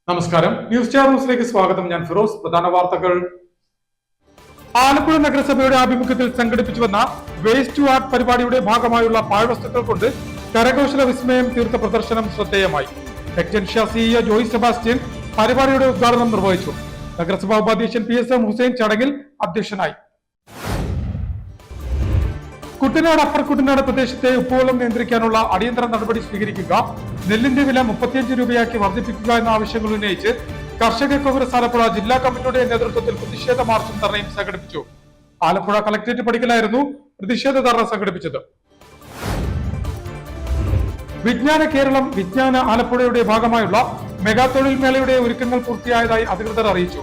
നമസ്കാരം. News star ന്യൂസിലേക്ക് സ്വാഗതം. ഞാൻ ഫിറോസ്. പ്രധാന വാർത്തകൾ. ആലപ്പുഴ നഗരസഭയുടെ ആഭിമുഖ്യത്തിൽ സംഘടിപ്പിച്ചു വന്ന വേസ്റ്റ് ടു ആർട്ട് പരിപാടിയുടെ ഭാഗമായുള്ള പാഴ്വസ്തുക്കൾ കൊണ്ട് കരകൗശല വിസ്മയം തീർത്ത പ്രദർശനം ശ്രദ്ധേയമായി. ടെക്ജൻഷ്യ സിഇഒ ജോയ് സെബാസ്റ്റ്യൻ പരിപാടിയുടെ ഉദ്ഘാടനം നിർവഹിച്ചു. നഗരസഭാ ഉപാധ്യക്ഷൻ PSM ഹുസൈൻ ചടങ്ങിൽ അധ്യക്ഷനായി. കുട്ടനാട് അപ്പർ കുട്ടനാട് പ്രദേശത്തെ ഉപ്പുവെള്ളം നിയന്ത്രിക്കാനുള്ള അടിയന്തര നടപടി സ്വീകരിക്കുക, നെല്ലിന്റെ വില 35 രൂപയാക്കി വർദ്ധിപ്പിക്കുക എന്ന ആവശ്യങ്ങൾ ഉന്നയിച്ച് കർഷക കോൺഗ്രസ് ആലപ്പുഴ ജില്ലാ കമ്മിറ്റിയുടെ നേതൃത്വത്തിൽ പ്രതിഷേധ മാർച്ചും ധർണയും സംഘടിപ്പിച്ചു. ആലപ്പുഴ കളക്ടറേറ്റ് പടിക്കലായിരുന്നു പ്രതിഷേധ ധർണ സംഘടിപ്പിച്ചത്. വിജ്ഞാന കേരളം വിജ്ഞാന ആലപ്പുഴയുടെ ഭാഗമായുള്ള മെഗാ തൊഴിൽ മേളയുടെ ഒരുക്കങ്ങൾ പൂർത്തിയായതായി അധികൃതർ അറിയിച്ചു.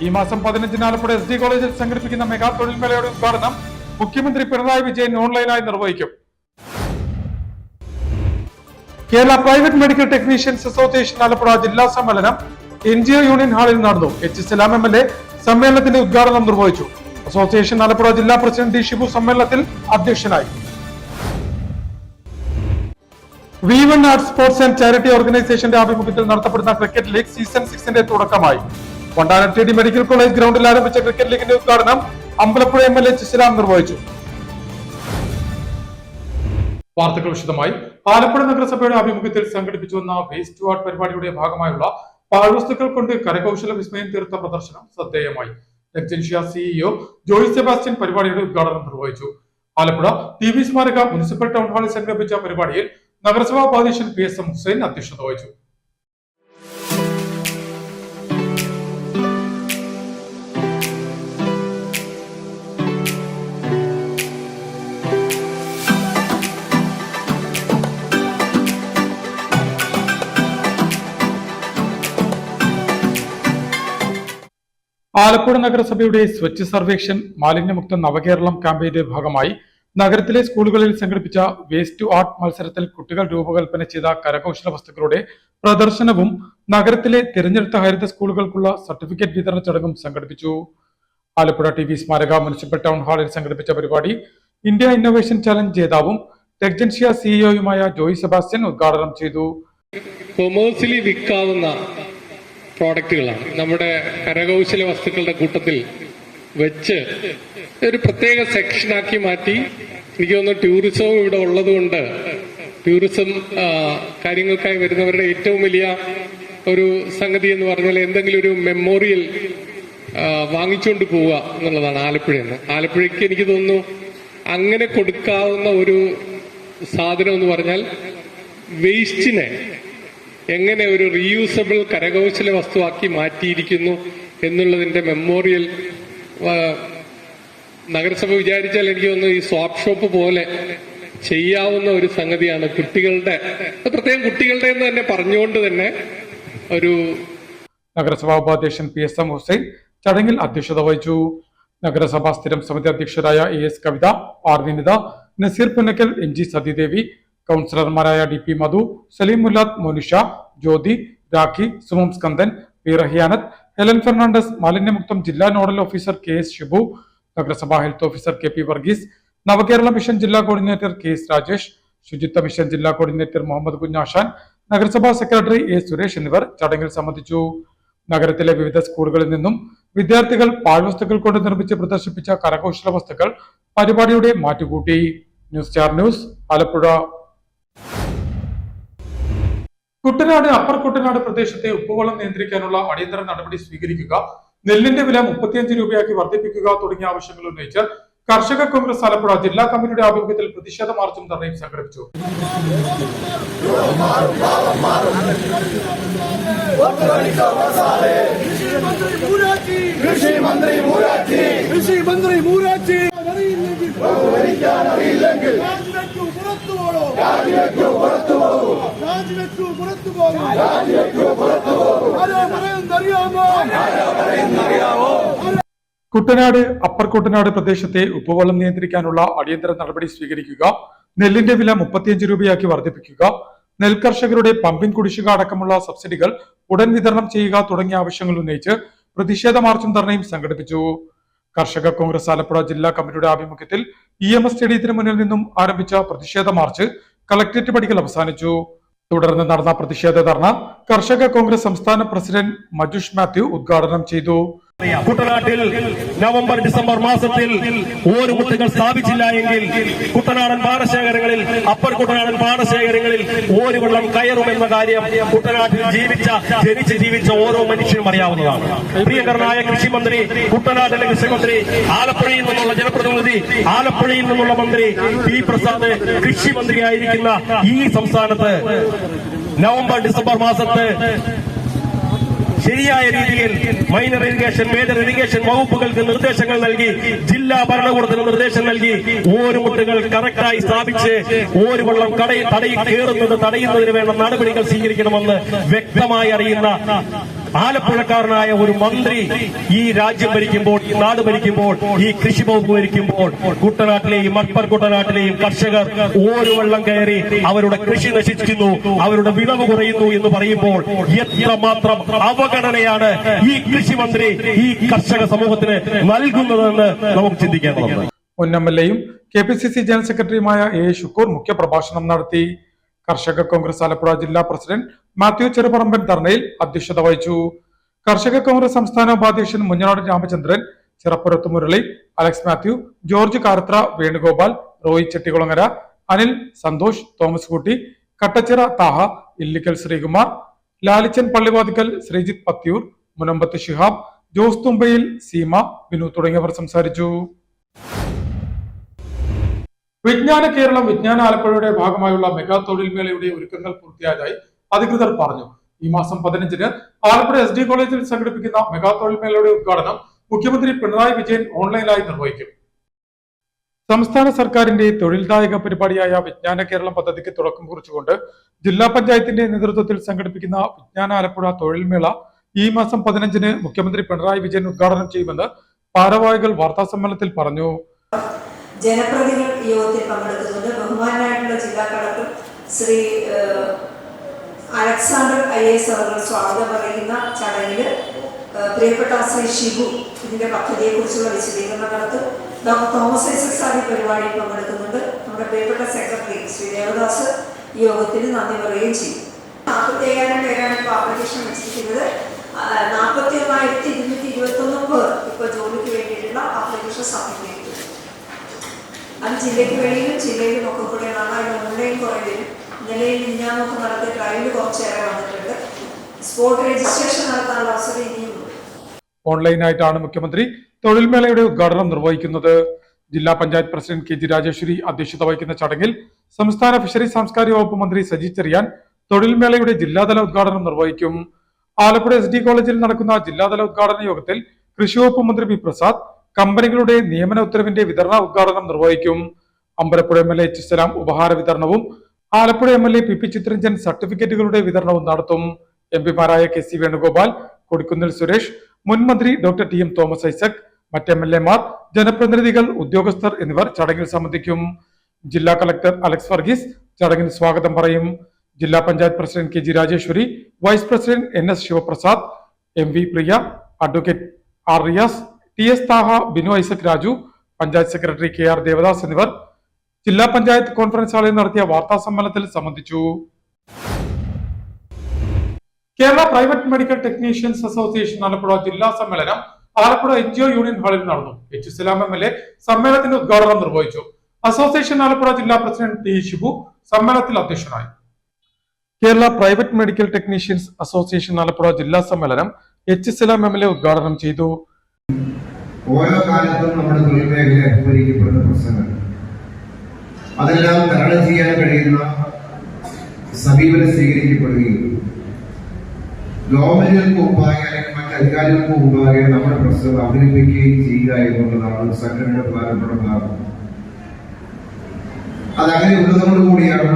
ഈ മാസം 15 ആലപ്പുഴ SD കോളേജിൽ സംഘടിപ്പിക്കുന്ന മെഗാ തൊഴിൽ മേളയുടെ ഉദ്ഘാടനം മുഖ്യമന്ത്രി പിണറായി വിജയൻ ഓൺലൈനായി നിർവഹിക്കും. Kerala private medical technicians association Alappuzha ജില്ലാ സമ്മേളനം NGO യൂണിയൻ ഹാളിൽ നടന്നു. H സലാം MLA സമ്മേളനത്തിന്റെ ഉദ്ഘാടനം നിർവഹിച്ചു. അസോസിയേഷൻ ആലപ്പുഴ ജില്ലാ പ്രസിഡന്റ് D ഷിബു സമ്മേളനത്തിൽ അധ്യക്ഷനായി. V1 arts sports and charity ഓർഗനൈസേഷന്റെ ആഭിമുഖ്യത്തിൽ നടത്തപ്പെടുന്ന ക്രിക്കറ്റ് ലീഗ് സീസൺ 6ന്റെ തുടക്കമായി. വണ്ടാനം TD മെഡിക്കൽ കോളേജ് ഗ്രൗണ്ടിൽ ആരംഭിച്ച ക്രിക്കറ്റ് ലീഗിന്റെ ഉദ്ഘാടനം അമ്പലപ്പുഴ MLA H സലാം നിർവഹിച്ചു. വാർത്തകൾ വിശദമായി. ആലപ്പുഴ നഗരസഭയുടെ ആഭിമുഖ്യത്തിൽ സംഘടിപ്പിച്ചു വന്ന വേസ്റ്റ് ടു ആർട്ട് പരിപാടിയുടെ ഭാഗമായുള്ള പാഴ്വസ്തുക്കൾ കൊണ്ട് കരകൗശല വിസ്മയം തീർത്ത പ്രദർശനം ശ്രദ്ധേയമായി. ടെക്ജൻഷ്യ സിഇഒ ജോയ് സെബാസ്റ്റ്യൻ പരിപാടിയുടെ ഉദ്ഘാടനം നിർവഹിച്ചു. ആലപ്പുഴ TV സ്മാരക മുനിസിപ്പൽ ടൗൺ ഹാളിൽ സംഘടിപ്പിച്ച പരിപാടിയിൽ നഗരസഭാ ഉപാധ്യക്ഷൻ PSM ഹുസൈൻ അധ്യക്ഷത വഹിച്ചു. ആലപ്പുഴ നഗരസഭയുടെ സ്വച്ഛ് സർവേക്ഷൻ മാലിന്യമുക്ത നവകേരളം ക്യാമ്പയിന്റെ ഭാഗമായി നഗരത്തിലെ സ്കൂളുകളിൽ സംഘടിപ്പിച്ച വേസ്റ്റ് ടു ആർട്ട് മത്സരത്തിൽ കുട്ടികൾ രൂപകൽപ്പന ചെയ്ത കരകൗശല വസ്തുക്കളുടെ പ്രദർശനവും നഗരത്തിലെ തിരഞ്ഞെടുത്ത ഹരിത സ്കൂളുകൾക്കുള്ള സർട്ടിഫിക്കറ്റ് വിതരണ ചടങ്ങും സംഘടിപ്പിച്ചു. ആലപ്പുഴ TV സ്മാരക മുനിസിപ്പൽ ടൗൺ ഹാളിൽ സംഘടിപ്പിച്ച പരിപാടി ഇന്ത്യ ഇന്നോവേഷൻ ചലഞ്ച് ജേതാവും ടെക്ജൻഷ്യ സിഇഒയുമായ ജോയ് സെബാസ്റ്റ്യൻ ഉദ്ഘാടനം ചെയ്തു. കൊമേഴ്സ്യലി വിൽക്കാവുന്ന പ്രോഡക്റ്റുകളാണ് നമ്മുടെ കരകൗശല വസ്തുക്കളുടെ കൂട്ടത്തിൽ വെച്ച് ഒരു പ്രത്യേക സെക്ഷനാക്കി മാറ്റി. എനിക്ക് തോന്നുന്നു ടൂറിസവും ഇവിടെ ഉള്ളതുകൊണ്ട് ടൂറിസം കാര്യങ്ങൾക്കായി വരുന്നവരുടെ ഏറ്റവും വലിയ ഒരു സംഗതി എന്ന് പറഞ്ഞാൽ എന്തെങ്കിലും ഒരു മെമ്മോറിയൽ വാങ്ങിച്ചുകൊണ്ട് പോവുക എന്നുള്ളതാണ് ആലപ്പുഴയെന്ന്. ആലപ്പുഴയ്ക്ക് എനിക്ക് തോന്നുന്നു അങ്ങനെ കൊടുക്കാവുന്ന ഒരു സാധനം എന്ന് പറഞ്ഞാൽ വേസ്റ്റിനെ എങ്ങനെ ഒരു റീയൂസബിൾ കരകൗശല വസ്തുവാക്കി മാറ്റിയിരിക്കുന്നു എന്നുള്ളതിന്റെ മെമ്മോറിയൽ നഗരസഭ വിചാരിച്ചാൽ എനിക്ക് തോന്നുന്നു ഈ സ്വാപ്പ് ഷോപ്പ് പോലെ ചെയ്യാവുന്ന ഒരു സംഗതിയാണ്. കുട്ടികളുടെ പ്രത്യേകം കുട്ടികളുടെ എന്ന് തന്നെ പറഞ്ഞുകൊണ്ട് തന്നെ ഒരു നഗരസഭാ ഉപാധ്യക്ഷൻ PSM ഹുസൈൻ ചടങ്ങിൽ അധ്യക്ഷത വഹിച്ചു. നഗരസഭാ സ്ഥിരം സമിതി അധ്യക്ഷരായ AS കവിത, R വിനിത, നസീർ പുന്നക്കൽ, NG സതീദേവി, കൗൺസിലർമാരായ DP മധു, സലീം മുല്ലാത്ത്, മോനിഷ, ജ്യോതി, രാഖി, സുമം സ്കന്ദൻ, P റഹിയാനത്ത്, ഹെലൻ ഫെർണാണ്ടസ്, മാലിന്യമുക്തം ജില്ലാ നോഡൽ ഓഫീസർ KS ഷിബു, നഗരസഭാ health officer KP Varghese, Navakerala mission ജില്ലാ coordinator KS Rajesh, Suchitwa mission ജില്ലാ കോർഡിനേറ്റർ മുഹമ്മദ് കുഞ്ഞാഷാൻ, നഗരസഭാ സെക്രട്ടറി A സുരേഷ് എന്നിവർ ചടങ്ങിൽ സംബന്ധിച്ചു. നഗരത്തിലെ വിവിധ സ്കൂളുകളിൽ നിന്നും വിദ്യാർത്ഥികൾ പാഴ്വസ്തുക്കൾ കൊണ്ട് നിർമ്മിച്ച് പ്രദർശിപ്പിച്ച കരകൗശല വസ്തുക്കൾ പരിപാടിയുടെ മാറ്റുകൂട്ടി. News star news, Alappuzha. Kuttanad upper Kuttanad പ്രദേശത്തെ ഉപ്പുവെള്ളം നിയന്ത്രിക്കാനുള്ള അടിയന്തര നടപടി സ്വീകരിക്കുക, നെല്ലിന്റെ വില 35 രൂപയാക്കി വർദ്ധിപ്പിക്കുക തുടങ്ങിയ ആവശ്യങ്ങൾ ഉന്നയിച്ച് കർഷക കോൺഗ്രസ് ആലപ്പുഴ ജില്ലാ കമ്മിറ്റിയുടെ ആഭിമുഖ്യത്തിൽ പ്രതിഷേധ മാർച്ചും ധർണയും സംഘടിപ്പിച്ചു. കുട്ടനാട് അപ്പർ കുട്ടനാട് പ്രദേശത്തെ ഉപ്പുവെള്ളം നിയന്ത്രിക്കാനുള്ള അടിയന്തര നടപടി സ്വീകരിക്കുക, നെല്ലിന്റെ വില 35 രൂപയാക്കി വർദ്ധിപ്പിക്കുക, നെൽകർഷകരുടെ പമ്പിംഗ് കുടിശ്ശിക അടക്കമുള്ള സബ്സിഡികൾ ഉടൻ വിതരണം ചെയ്യുക തുടങ്ങിയ ആവശ്യങ്ങൾ ഉന്നയിച്ച് പ്രതിഷേധ മാർച്ചും ധർണയും സംഘടിപ്പിച്ചു. കർഷക കോൺഗ്രസ് ആലപ്പുഴ ജില്ലാ കമ്മിറ്റിയുടെ ആഭിമുഖ്യത്തിൽ EMS സ്റ്റേഡിയത്തിന് മുന്നിൽ നിന്നും ആരംഭിച്ച പ്രതിഷേധ മാർച്ച് കളക്ടറേറ്റ് പടിക്കൽ അവസാനിച്ചു. തുടർന്ന് നടന്ന പ്രതിഷേധ ധർണ കർഷക കോൺഗ്രസ് സംസ്ഥാന പ്രസിഡന്റ് മജുഷ് മാത്യു ഉദ്ഘാടനം ചെയ്തു. കുട്ടനാട്ടിൽ നവംബർ ഡിസംബർ മാസത്തിൽ ഓരുമുട്ടുകൾ സ്ഥാപിച്ചില്ല എങ്കിൽ കുട്ടനാടൻ പാടശേഖരങ്ങളിൽ അപ്പർ കുട്ടനാടൻ പാടശേഖരങ്ങളിൽ ഓരുവെള്ളം കയറുമെന്ന കാര്യം കുട്ടനാട്ടിൽ ജനിച്ച് ജീവിച്ച ഓരോ മനുഷ്യനും അറിയാവുന്നതാണ്. പ്രിയങ്കരനായ കൃഷിമന്ത്രി, കുട്ടനാട്ടിലെ കൃഷിമന്ത്രി, ആലപ്പുഴയിൽ നിന്നുള്ള ജനപ്രതിനിധി, ആലപ്പുഴയിൽ നിന്നുള്ള മന്ത്രി പി പ്രസാദ് കൃഷിമന്ത്രിയായിരിക്കുന്ന ഈ സംസ്ഥാനത്ത് നവംബർ ഡിസംബർ മാസത്ത് ശരിയായ രീതിയിൽ മൈനർ ഇറിഗേഷൻ, മേജർ ഇറിഗേഷൻ വകുപ്പുകൾക്ക് നിർദ്ദേശങ്ങൾ നൽകി, ജില്ലാ ഭരണകൂടത്തിന് നിർദ്ദേശം നൽകി ഓരുമുട്ടുകൾ കറക്റ്റായി സ്ഥാപിച്ച് ഓരുവെള്ളം തടയുന്നതിന് വേണ്ട നടപടികൾ സ്വീകരിക്കണമെന്ന് വ്യക്തമായി അറിയുന്ന ആലപ്പുഴക്കാരനായ ഒരു മന്ത്രി ഈ രാജ്യം ഭരിക്കുമ്പോൾ, ഈ നാട് ഭരിക്കുമ്പോൾ, ഈ കൃഷി വകുപ്പ് ഭരിക്കുമ്പോൾ കുട്ടനാട്ടിലെയും അപ്പർ കുട്ടനാട്ടിലെയും കർഷകർ ഓരുവെള്ളം കയറി അവരുടെ കൃഷി നശിക്കുന്നു, അവരുടെ വിളവ് കുറയുന്നു എന്ന് പറയുമ്പോൾ എത്രമാത്രം അവഗണനയാണ് ഈ കൃഷി മന്ത്രി ഈ കർഷക സമൂഹത്തിന് നൽകുന്നതെന്ന് നമുക്ക് ചിന്തിക്കേണ്ടതുണ്ട്. മുൻ എംഎൽഎയും KPCC ജനറൽ സെക്രട്ടറിയുമായ A. ഷുക്കൂർ മുഖ്യപ്രഭാഷണം നടത്തി. കർഷക കോൺഗ്രസ് ആലപ്പുഴ ജില്ലാ പ്രസിഡന്റ് മാത്യു ചെറുപറമ്പൻ ധർണയിൽ അധ്യക്ഷത വഹിച്ചു. കർഷക കോൺഗ്രസ് സംസ്ഥാന ഉപാധ്യക്ഷൻ മുഞ്ഞനാട് രാമചന്ദ്രൻ, ചിറപ്പുരത്ത് മുരളി, അലക്സ് മാത്യു, ജോർജ് കാരത്ര, വേണുഗോപാൽ, റോയി ചെട്ടികുളങ്ങര, അനിൽ, സന്തോഷ്, തോമസ് കുട്ടി, കട്ടച്ചിറ താഹ, ഇല്ലിക്കൽ ശ്രീകുമാർ, ലാലിച്ചൻ പള്ളിവാതിക്കൽ, ശ്രീജിത്ത് പത്തിയൂർ, മുനമ്പത്ത് ശിഹാബ്, ജോസ് തുമ്പയിൽ, സീമ, ബിനു തുടങ്ങിയവർ സംസാരിച്ചു. വിജ്ഞാന കേരളം വിജ്ഞാന ആലപ്പുഴയുടെ ഭാഗമായുള്ള മെഗാ തൊഴിൽ മേളയുടെ ഒരുക്കങ്ങൾ പൂർത്തിയായതായി അധികൃതർ പറഞ്ഞു. ഈ മാസം 15-ന് ആലപ്പുഴ SD കോളേജിൽ സംഘടിപ്പിക്കുന്ന മെഗാ തൊഴിൽ മേളയുടെ ഉദ്ഘാടനം മുഖ്യമന്ത്രി പിണറായി വിജയൻ ഓൺലൈനായി നിർവഹിക്കും. സംസ്ഥാന സർക്കാരിന്റെ തൊഴിൽദായക പരിപാടിയായ വിജ്ഞാന കേരളം പദ്ധതിക്ക് തുടക്കം കുറിച്ചുകൊണ്ട് ജില്ലാ പഞ്ചായത്തിന്റെ നേതൃത്വത്തിൽ സംഘടിപ്പിക്കുന്ന വിജ്ഞാന ആലപ്പുഴ തൊഴിൽ മേള ഈ മാസം 15-ന് മുഖ്യമന്ത്രി പിണറായി വിജയൻ ഉദ്ഘാടനം ചെയ്യുമെന്ന് ഭാരവാഹികൾ വാർത്താസമ്മേളനത്തിൽ പറഞ്ഞു. ജനപ്രതിനിധികൾ യോഗത്തിൽ പങ്കെടുക്കുന്നുണ്ട്. ബഹുമാനായിട്ടുള്ള ജില്ലാ കളക്ടർ ശ്രീ അലക്സാണ്ടർ IAS അവർ സ്വാഗതം പറയുന്ന ചടങ്ങിൽ പ്രിയപ്പെട്ട ശ്രീ ഷിബു ഇതിന്റെ പദ്ധതിയെക്കുറിച്ചുള്ള വിശദീകരണം നടത്തും. ഡോക്ടർ തോമസ് ഐസക് സാർ ഈ പരിപാടിയിൽ പങ്കെടുക്കുന്നുണ്ട്. നമ്മുടെ പ്രിയപ്പെട്ട സെക്രട്ടറി ശ്രീ ദേവദാസ് ഈ യോഗത്തിന് നന്ദി പറയുകയും ചെയ്യും. 45,000 പേരാണ് ഇപ്പോൾ ആപ്ലിക്കേഷൻ വെച്ചിരിക്കുന്നത്. 41,221 പേർ ഇപ്പോൾ ജോലിക്ക് വേണ്ടിയിട്ടുള്ള ആപ്ലിക്കേഷൻ സബ്മിറ്റ് ചെയ്തിട്ടുണ്ട്. അത് ജില്ലയ്ക്ക് വെളിയിലും ജില്ലയിലും ഒക്കെ കൂടെയാണ്. അതിന് ഓൺലൈൻ കുറേ വരും. ഇന്നലെയും മിനിഞ്ഞാന്നൊക്കെ നടത്തിയ ട്രയൽ കുറച്ചേറെ വന്നിട്ടുണ്ട്. സ്പോട്ട് രജിസ്ട്രേഷൻ നടത്താനുള്ള അവസരം ഇനിയുമുണ്ട്. ഓൺലൈനായിട്ടാണ് മുഖ്യമന്ത്രി തൊഴിൽ മേളയുടെ ഉദ്ഘാടനം നിർവഹിക്കുന്നത്. ജില്ലാ പഞ്ചായത്ത് പ്രസിഡന്റ് KG രാജേശ്വരി അധ്യക്ഷത വഹിക്കുന്ന ചടങ്ങിൽ സംസ്ഥാന ഫിഷറീസ് സാംസ്കാരിക വകുപ്പ് മന്ത്രി സജി ചെറിയാൻ തൊഴിൽ മേളയുടെ ജില്ലാതല ഉദ്ഘാടനം നിർവഹിക്കും. ആലപ്പുഴ SD കോളേജിൽ നടക്കുന്ന ജില്ലാതല ഉദ്ഘാടന യോഗത്തിൽ കൃഷി വകുപ്പ് മന്ത്രി പി പ്രസാദ് കമ്പനികളുടെ നിയമന ഉത്തരവിന്റെ വിതരണ ഉദ്ഘാടനം നിർവഹിക്കും. Ambalappuzha MLA H. സലാം ഉപഹാര വിതരണവും ആലപ്പുഴ MLA PP ചിത്രരഞ്ജൻ സർട്ടിഫിക്കറ്റുകളുടെ വിതരണവും നടത്തും. MP-മാരായ KC വേണുഗോപാൽ, കൊടിക്കുന്നിൽ സുരേഷ്, മുൻ മന്ത്രി ഡോക്ടർ TM തോമസ് ഐസക്, മറ്റ് MLA-മാർ, ജനപ്രതിനിധികൾ, ഉദ്യോഗസ്ഥർ എന്നിവർ ചടങ്ങിൽ സംബന്ധിക്കും. ജില്ലാ കളക്ടർ അലക്സ് വർഗീസ് ചടങ്ങിൽ സ്വാഗതം പറയും. ജില്ലാ panchayat president KG Rajeswari, vice president NS Sivaprasad, MV Priya, advocate R. Riyas, TS Thaha, Binu Isaac Raju, panchayat secretary KR Devadas എന്നിവർ ജില്ലാ പഞ്ചായത്ത് കോൺഫറൻസ് ഹാളിൽ നടത്തിയ വാർത്താ സമ്മേളനത്തിൽ സംബന്ധിച്ചു. Kerala private medical technicians association Alappuzha ജില്ലാ സമ്മേളനം ആലപ്പുഴ NGO യൂണിയൻ ഹാളിൽ നടന്നു. H. സലാം MLA സമ്മേളനത്തിന്റെ ഉദ്ഘാടനം നിർവഹിച്ചു. അസോസിയേഷൻ ആലപ്പുഴ ജില്ലാ പ്രസിഡന്റ് T. ഷിബു സമ്മേളനത്തിൽ അധ്യക്ഷനായി. Kerala private medical technicians association Alappuzha ജില്ലാ സമ്മേളനം H. സലാം MLA ഉദ്ഘാടനം ചെയ്തു. ഓരോ കാലത്തും നമ്മുടെ തൊഴിൽ മേഖല അഭിമുഖീകരിക്കപ്പെടുന്ന പ്രശ്നങ്ങൾ അതെല്ലാം തരണം ചെയ്യാൻ കഴിയുന്ന സമീപനം സ്വീകരിക്കപ്പെടുകയും ഗവൺമെന്റുകൾക്ക് മുമ്പാകെ അല്ലെങ്കിൽ മറ്റ് അധികാരികൾക്ക് മുമ്പാകെ നമ്മുടെ പ്രശ്നങ്ങൾ അവതരിപ്പിക്കുകയും ചെയ്യുക എന്നുള്ളതാണ് സംഘടനയുടെ പ്രധാനപ്പെട്ട ഭാഗം. അതങ്ങനെ ഉള്ളതോടുകൂടിയാണ്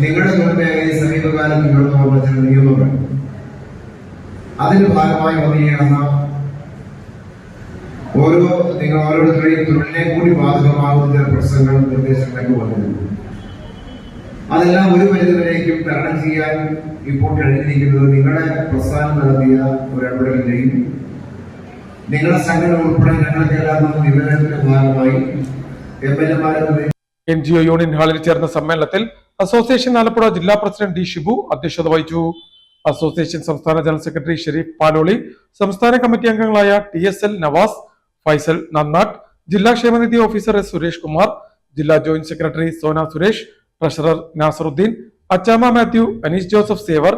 നിങ്ങളുടെ തൊഴിൽ മേഖലയിൽ സമീപകാലത്ത് ഉയർന്നു വന്ന ചില നിയമങ്ങൾ അതിന് ഭാഗമായി വന്നിരിക്കുന്ന നിങ്ങൾ ഓരോരുത്തരെയും തൊഴിലിനെ കൂടി ബാധകമാകുന്ന ചില പ്രശ്നങ്ങൾ നിർദ്ദേശങ്ങളൊക്കെ വന്നിരുന്നു. അതെല്ലാം ഒരു പരിധിവരേക്കും തരണം ചെയ്യാൻ ഇപ്പോൾ കഴിഞ്ഞിരിക്കുന്നത് നിങ്ങളുടെ പ്രസ്ഥാനം നടത്തിയ ഒരു ഇടപെടലിന്റെയും നിങ്ങളുടെ സംഘടന ഉൾപ്പെടെ ഞങ്ങൾക്കെല്ലാം നിവേദനത്തിന്റെ ഭാഗമായി MLA-മാരുടെ NGO യൂണിയൻ ഹാളിൽ ചേർന്ന സമ്മേളനത്തിൽ അസോസിയേഷൻ ആലപ്പുഴ ജില്ലാ പ്രസിഡന്റ് ഡി ഷിബു അധ്യക്ഷത വഹിച്ചു. അസോസിയേഷൻ സംസ്ഥാന ജനറൽ സെക്രട്ടറി ഷെരീഫ് പാലോളി, സംസ്ഥാന കമ്മിറ്റി അംഗങ്ങളായ TSL നവാസ്, ഫൈസൽ നന്നാട്ട്, ജില്ലാ ക്ഷേമനിധി ഓഫീസർ S സുരേഷ് കുമാർ, ജില്ലാ joint secretary Sona Suresh, treasurer Nasaruddin, Achamma Mathew, Anees Joseph Xavier,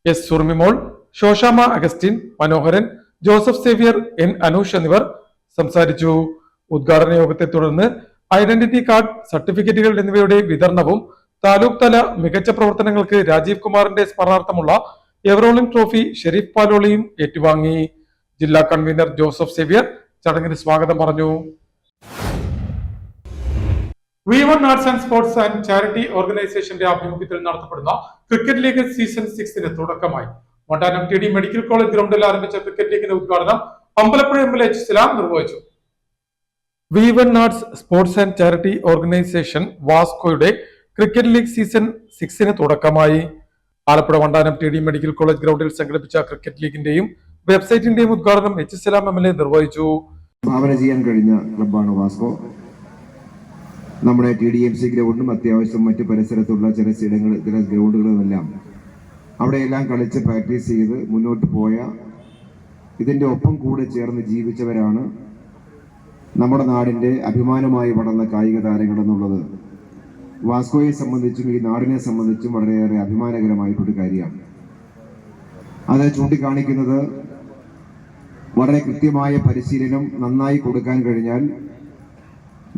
S Surmimol, Shoshamma Augustine, Manoharan, Joseph Xavier, N Anoosh എന്നിവർ സംസാരിച്ചു. ഉദ്ഘാടന യോഗത്തെ തുടർന്ന് ഐഡന്റിറ്റി കാർഡ്, സർട്ടിഫിക്കറ്റുകൾ എന്നിവയുടെ വിതരണവും താലൂക്ക് തല മികച്ച പ്രവർത്തനങ്ങൾക്ക് രാജീവ് കുമാറിന്റെ സ്മരണാർത്ഥമുള്ള എവറോളിംഗ് ട്രോഫി ഷെരീഫ് പാലോളിയും ഏറ്റുവാങ്ങി. ജില്ലാ കൺവീനർ ജോസഫ് സേവ്യർ ചടങ്ങിന് സ്വാഗതം പറഞ്ഞു. V1 arts and sports and charity ഓർഗനൈസേഷന്റെ ആഭിമുഖ്യത്തിൽ നടത്തപ്പെടുന്ന ക്രിക്കറ്റ് ലീഗ് സീസൺ 6 തുടക്കമായി. വണ്ടാനം TD മെഡിക്കൽ കോളേജ് ഗ്രൗണ്ടിൽ ആരംഭിച്ച ക്രിക്കറ്റ് ലീഗിന്റെ ഉദ്ഘാടനം അമ്പലപ്പുഴ MLA H സലാം നിർവഹിച്ചു. V1 arts sports and charity organisation വാസ്കോയുടെ ക്രിക്കറ്റ് ലീഗ് സീസൺ 6 തുടക്കമായി. Alappuzha Vandanam TD medical college ഗ്രൗണ്ടിൽ സംഘടിപ്പിച്ച ക്രിക്കറ്റ് ലീഗിന്റെയും വെബ്സൈറ്റിന്റെയും ഉദ്ഘാടനം H സലാം MLA നിർവഹിച്ചു. ഭാവന ചെയ്യാൻ കഴിഞ്ഞ ക്ലബ്ബാണ് വാസ്കോ. നമ്മുടെ TDMC ഗ്രൗണ്ടും അത്യാവശ്യം മറ്റു പരിസരത്തുള്ള ചില ഗ്രൗണ്ടുകളുമെല്ലാം അവിടെയെല്ലാം കളിച്ച് പ്രാക്ടീസ് ചെയ്ത് മുന്നോട്ട് പോയ, ഇതിന്റെ ഒപ്പം കൂടെ ചേർന്ന് ജീവിച്ചവരാണ് നമ്മുടെ നാടിന്റെ അഭിമാനമായി വളർന്ന കായിക താരങ്ങൾ എന്നുള്ളത് വാസ്കോയെ സംബന്ധിച്ചും ഈ നാടിനെ സംബന്ധിച്ചും വളരെയേറെ അഭിമാനകരമായിട്ടൊരു കാര്യമാണ്. അത് ചൂണ്ടിക്കാണിക്കുന്നത് വളരെ കൃത്യമായ പരിശീലനം നന്നായി കൊടുക്കാൻ കഴിഞ്ഞാൽ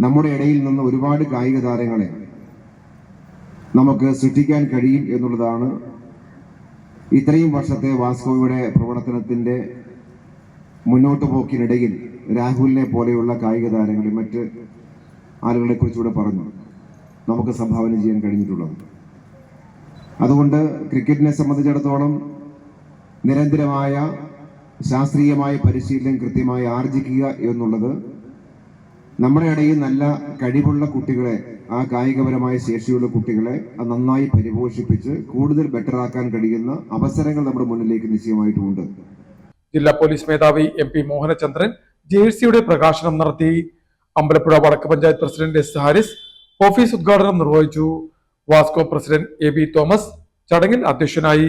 നമ്മുടെ ഇടയിൽ നിന്ന് ഒരുപാട് കായിക താരങ്ങളെ നമുക്ക് സൃഷ്ടിക്കാൻ കഴിയും എന്നുള്ളതാണ് ഇത്രയും വർഷത്തെ വാസ്കോയുടെ പ്രവർത്തനത്തിന്റെ മുന്നോട്ട് പോക്കിനിടയിൽ രാഹുലിനെ പോലെയുള്ള കായിക താരങ്ങളെ മറ്റ് ആളുകളെ കുറിച്ചുകൂടെ പറഞ്ഞു നമുക്ക് സംഭാവന ചെയ്യാൻ കഴിഞ്ഞിട്ടുള്ളത്. അതുകൊണ്ട് ക്രിക്കറ്റിനെ സംബന്ധിച്ചിടത്തോളം നിരന്തരമായ ശാസ്ത്രീയമായ പരിശീലനം കൃത്യമായി ആർജിക്കുക എന്നുള്ളത് നമ്മുടെ ഇടയിൽ നല്ല കഴിവുള്ള കുട്ടികളെ, ആ കായികപരമായ ശേഷിയുള്ള കുട്ടികളെ നന്നായി പരിപോഷിപ്പിച്ച് കൂടുതൽ ബെറ്ററാക്കാൻ കഴിയുന്ന അവസരങ്ങൾ നമ്മുടെ മുന്നിലേക്ക് നിശ്ചയമായിട്ടുമുണ്ട്. ജില്ലാ പോലീസ് മേധാവി MP മോഹനചന്ദ്രൻ ജേഴ്സിയുടെ പ്രകാശനം നടത്തി. അമ്പലപ്പുഴ വടക്ക് panchayat president S Haris office ഉദ്ഘാടനം നിർവഹിച്ചു. വാസ്കോ പ്രസിഡന്റ് AB തോമസ് ചടങ്ങിൽ അധ്യക്ഷനായി.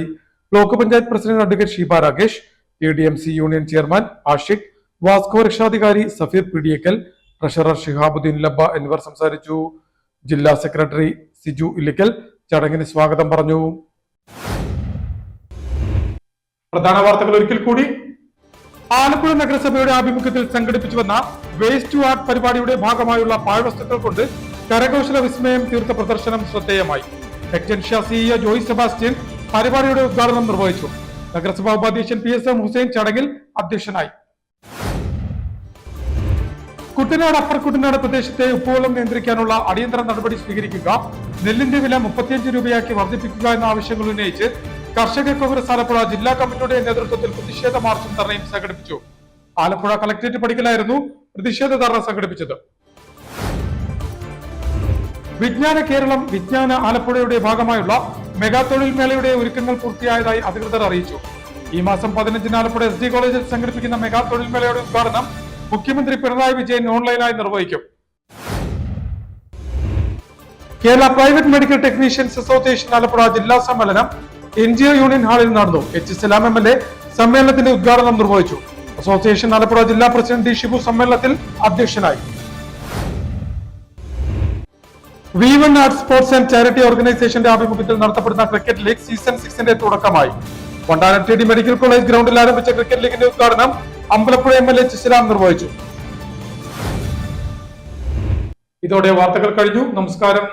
Block panchayat president advocate Sheeba Rakesh, TDMC union chairman Ashiq, Vasco രക്ഷാധികാരി സഫീർ പിടിയക്കൽ, ട്രഷറർ ഷിഹാബുദ്ദീൻ ലബ്ബ എന്നിവർ സംസാരിച്ചു. ജില്ലാ സെക്രട്ടറി സിജു ഇല്ലിക്കൽ ചടങ്ങിന് സ്വാഗതം പറഞ്ഞു. പ്രധാന വാർത്തകൾ ഒരിക്കൽ കൂടി. ആലപ്പുഴ നഗരസഭയുടെ ആഭിമുഖ്യത്തിൽ സംഘടിപ്പിച്ചു വന്ന വേസ്റ്റ് ടു ആർട്ട് പരിപാടിയുടെ ഭാഗമായുള്ള പാഴ്വസ്തുക്കൾ കൊണ്ട് കരകൗശല വിസ്മയം തീർത്ത പ്രദർശനം ശ്രദ്ധേയമായി. ടെക്ജൻഷ്യ CEO ജോയ് സെബാസ്റ്റ്യൻ പരിപാടിയുടെ ഉദ്ഘാടനം നിർവഹിച്ചു. നഗരസഭാ ഉപാധ്യക്ഷൻ PSM ഹുസൈൻ ചടങ്ങിൽ അധ്യക്ഷനായി. കുട്ടനാട് അപ്പർ കുട്ടനാട് പ്രദേശത്തെ ഉപ്പുവെള്ളം നിയന്ത്രിക്കാനുള്ള അടിയന്തര നടപടി സ്വീകരിക്കുക, നെല്ലിന്റെ വില 35 രൂപയാക്കി വർദ്ധിപ്പിക്കുക എന്ന ആവശ്യങ്ങൾ ഉന്നയിച്ച് കർഷക കോൺഗ്രസ് ആലപ്പുഴ ജില്ലാ കമ്മിറ്റിയുടെ നേതൃത്വത്തിൽ പ്രതിഷേധ മാർച്ചും ധർണയും സംഘടിപ്പിച്ചു. ആലപ്പുഴ കളക്ടറേറ്റ് പടിക്കലായിരുന്നു പ്രതിഷേധ ധർണ സംഘടിപ്പിച്ചത്. വിജ്ഞാന കേരളം വിജ്ഞാന ആലപ്പുഴയുടെ ഭാഗമായുള്ള മെഗാ തൊഴിൽ മേളയുടെ ഒരുക്കങ്ങൾ പൂർത്തിയായതായി അധികൃതർ അറിയിച്ചു. ഈ മാസം 15 ആലപ്പുഴ SD കോളേജിൽ സംഘടിപ്പിക്കുന്ന മെഗാ തൊഴിൽ മേളയുടെ ഉദ്ഘാടനം മുഖ്യമന്ത്രി പിണറായി വിജയൻ ഓൺലൈനായി നിർവഹിക്കും. Kerala private medical technicians association Alappuzha ജില്ലാ സമ്മേളനം NGO യൂണിയൻ ഹാളിൽ നടന്നു. H സലാം MLA സമ്മേളനത്തിന്റെ ഉദ്ഘാടനം നിർവഹിച്ചു. അസോസിയേഷൻ ആലപ്പുഴ ജില്ലാ പ്രസിഡന്റ് D ഷിബു സമ്മേളനത്തിൽ അധ്യക്ഷനായി. V1 arts sports and charity ഓർഗനൈസേഷന്റെ ആഭിമുഖ്യത്തിൽ നടത്തപ്പെടുന്ന ക്രിക്കറ്റ് ലീഗ് സീസൺ 6 തുടക്കമായി. വണ്ടാനം TD മെഡിക്കൽ കോളേജ് ഗ്രൗണ്ടിൽ ആരംഭിച്ച ക്രിക്കറ്റ് ലീഗിന്റെ ഉദ്ഘാടനം അമ്പലപ്പുഴ MLA H സലാം നിർവഹിച്ചു. ഇതോടെ വാർത്തകൾ കഴിഞ്ഞു. നമസ്കാരം.